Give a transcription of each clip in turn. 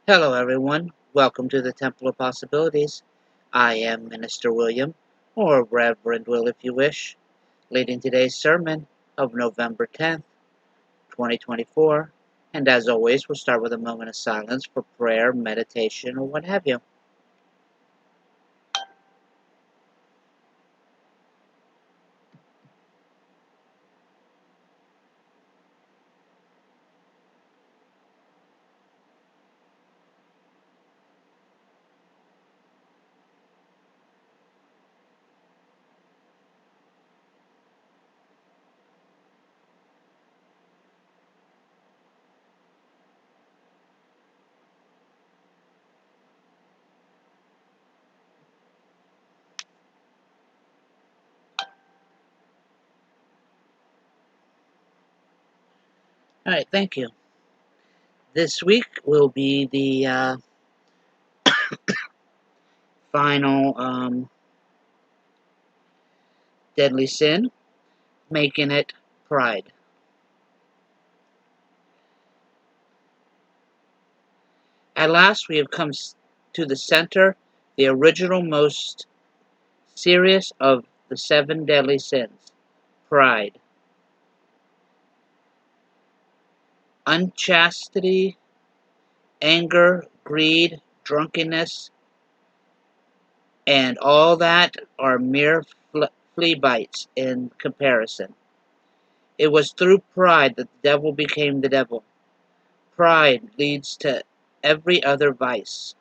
Hello, everyone. Welcome to the Temple of Possibilities. I am Minister William, or Reverend Will if you wish, leading today's sermon of November 10th, 2024. And as always, we'll start with a moment of silence for prayer, meditation, or what have you. All right, thank you. This week will be the final deadly sin, making it pride. At last, we have come to the center, the original, most serious of the seven deadly sins: pride. Unchastity, anger, greed, drunkenness, and all that are mere flea bites in comparison. It was through pride that the devil became the devil. Pride leads to every other vice.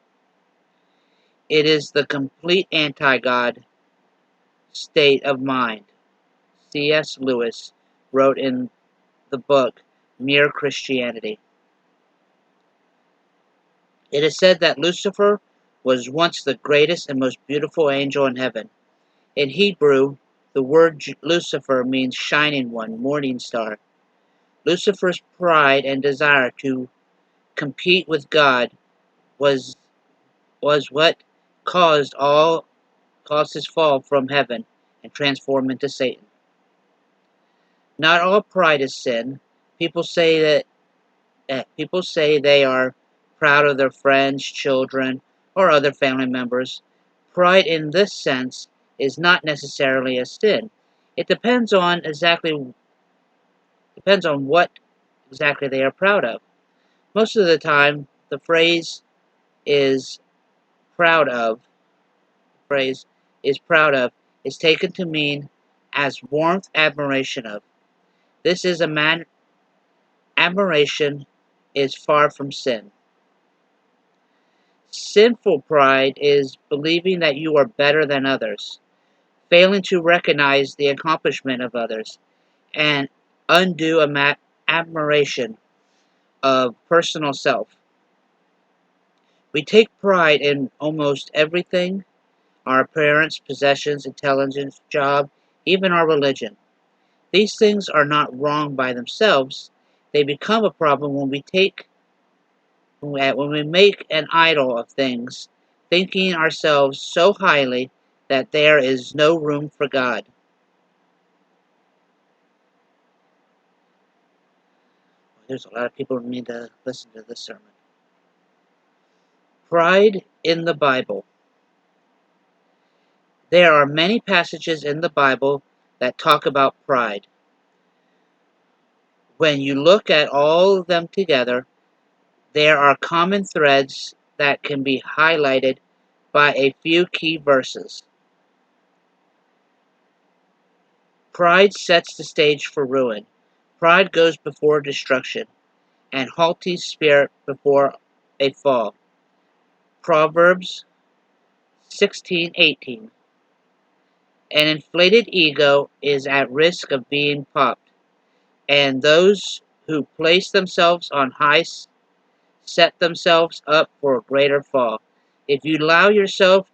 It is the complete anti-God state of mind. C.S. Lewis wrote in the book Mere Christianity. It is said that Lucifer was once the greatest and most beautiful angel in heaven. In Hebrew, the word Lucifer means shining one, morning star. Lucifer's pride and desire to compete with God was what caused his fall from heaven and transformed into Satan. Not all pride is sin. People say people say they are proud of their friends, children, or other family members. Pride in this sense is not necessarily a sin. It depends on what exactly they are proud of. Most of the time, the is proud of phrase is proud of is taken to mean as warmth, admiration of. This is a man admiration is far from sin. Sinful pride is believing that you are better than others, failing to recognize the accomplishment of others, and undue admiration of personal self. We take pride in almost everything: our appearance, possessions, intelligence, job, even our religion. These things are not wrong by themselves. They become a problem when we make an idol of things, thinking ourselves so highly that there is no room for God. There's a lot of people who need to listen to this sermon. Pride in the Bible. There are many passages in the Bible that talk about pride. When you look at all of them together, there are common threads that can be highlighted by a few key verses. Pride sets the stage for ruin. Pride goes before destruction, and haughty spirit before a fall. Proverbs 16:18. An inflated ego is at risk of being popped, and those who place themselves on high set themselves up for a greater fall. If you allow yourself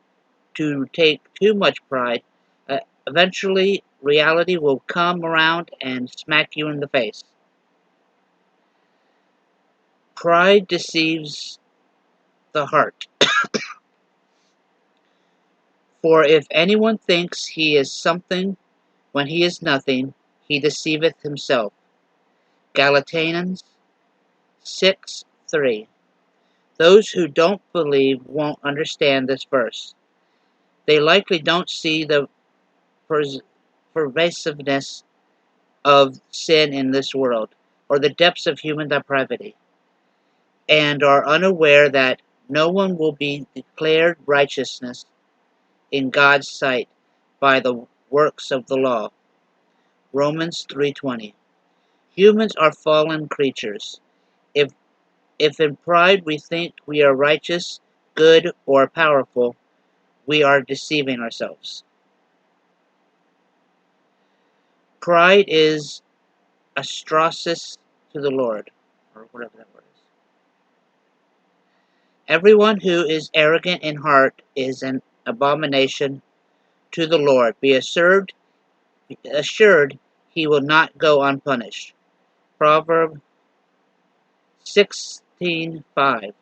to take too much pride, eventually reality will come around and smack you in the face. Pride deceives the heart. For if anyone thinks he is something when he is nothing, he deceiveth himself. Galatians 6:3. Those who don't believe won't understand this verse. They likely don't see the pervasiveness of sin in this world, or the depths of human depravity, and are unaware that no one will be declared righteousness in God's sight by the works of the law. Romans 3:20. Humans are fallen creatures. If if in pride we think we are righteous, good, or powerful, we are deceiving ourselves. Pride is atrocious to the Lord, or whatever that word is. Everyone who is arrogant in heart is an abomination to the Lord. Be assured he will not go unpunished. Proverbs 16:5.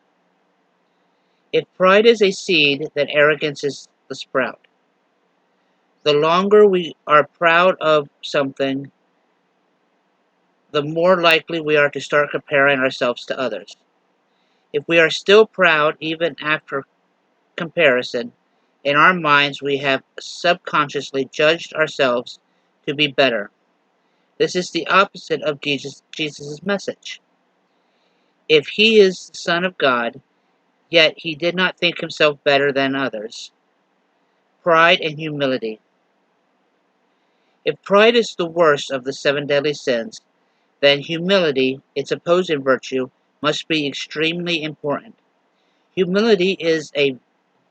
If pride is a seed, then arrogance is the sprout. The longer we are proud of something, the more likely we are to start comparing ourselves to others. If we are still proud even after comparison, in our minds we have subconsciously judged ourselves to be better. This is the opposite of Jesus' message. If he is the Son of God, yet he did not think himself better than others. Pride and humility. If pride is the worst of the seven deadly sins, then humility, its opposing virtue, must be extremely important. Humility is a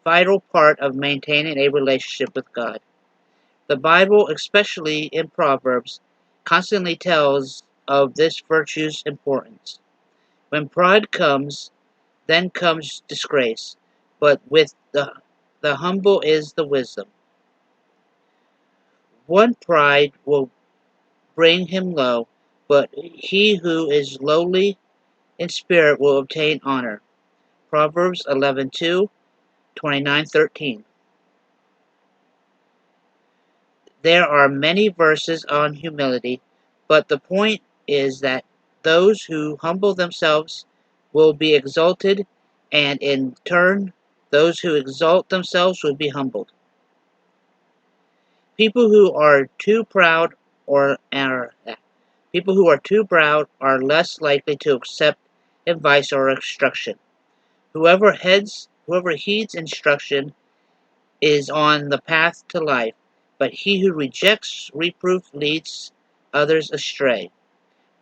vital part of maintaining a relationship with God. The Bible, especially in Proverbs, constantly tells of this virtue's importance. When pride comes, then comes disgrace, but with the humble is the wisdom. One pride will bring him low, but he who is lowly in spirit will obtain honor. Proverbs 11:2, 29:13. There are many verses on humility, but the point is that those who humble themselves will be exalted, and in turn, those who exalt themselves will be humbled. People who are too proud or are people who are too proud are less likely to accept advice or instruction. Whoever heeds instruction is on the path to life, but he who rejects reproof leads others astray.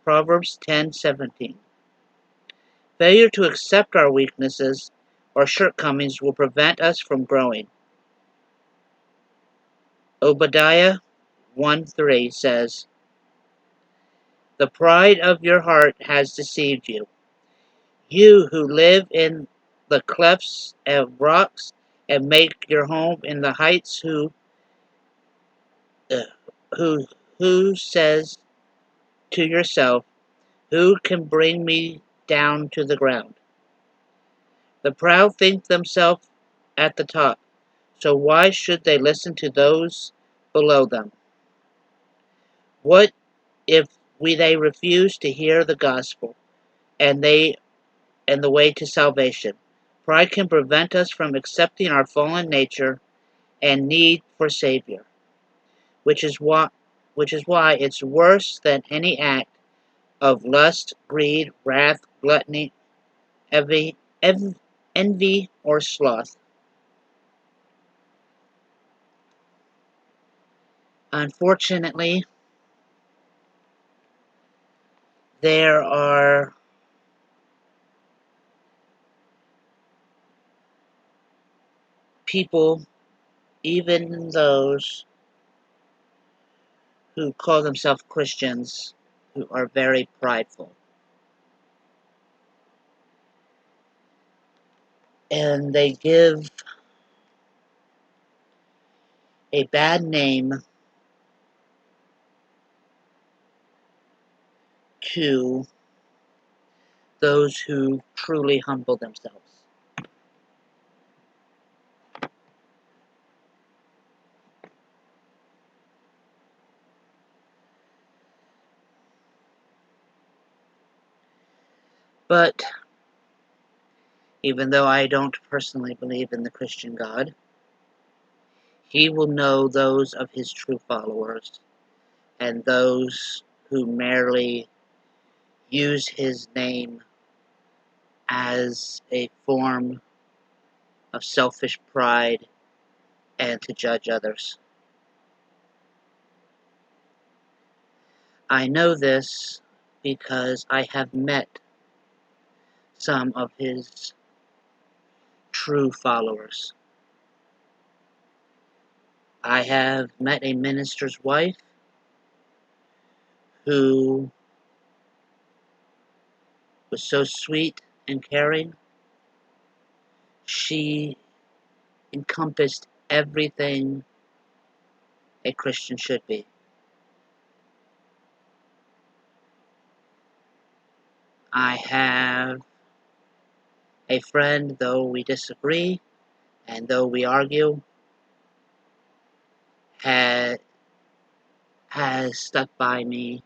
Proverbs 10:17. Failure to accept our weaknesses or shortcomings will prevent us from growing. Obadiah 1:3 says, "The pride of your heart has deceived you. You who live in the clefts of rocks and make your home in the heights, uh, who who says to yourself, who can bring me down to the ground? The proud think themselves at the top, so why should they listen to those below them? What if they refuse to hear the gospel and the way to salvation? Pride can prevent us from accepting our fallen nature and need for Savior, which is why it's worse than any act of lust, greed, wrath, gluttony, envy, envy or sloth. Unfortunately, there are people, even those who call themselves Christians, who are very prideful. And they give a bad name to those who truly humble themselves. But Even though I don't personally believe in the Christian God, he will know those of his true followers and those who merely use his name as a form of selfish pride and to judge others. I know this because I have met some of his true followers. I have met a minister's wife who was so sweet and caring. She encompassed everything a Christian should be. I have a friend, though we disagree and though we argue, has stuck by me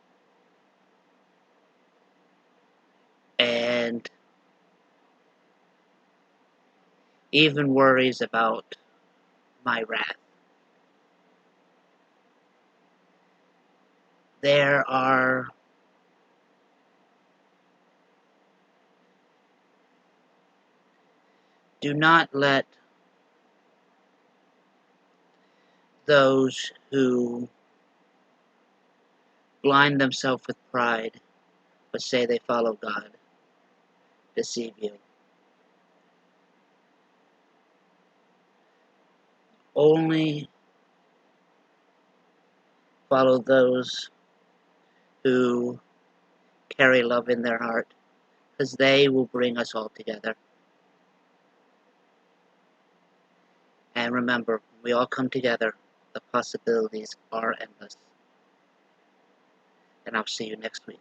and even worries about my wrath. There are do not let those who blind themselves with pride but say they follow God deceive you. Only follow those who carry love in their heart, because they will bring us all together. And remember, when we all come together, the possibilities are endless. And I'll see you next week.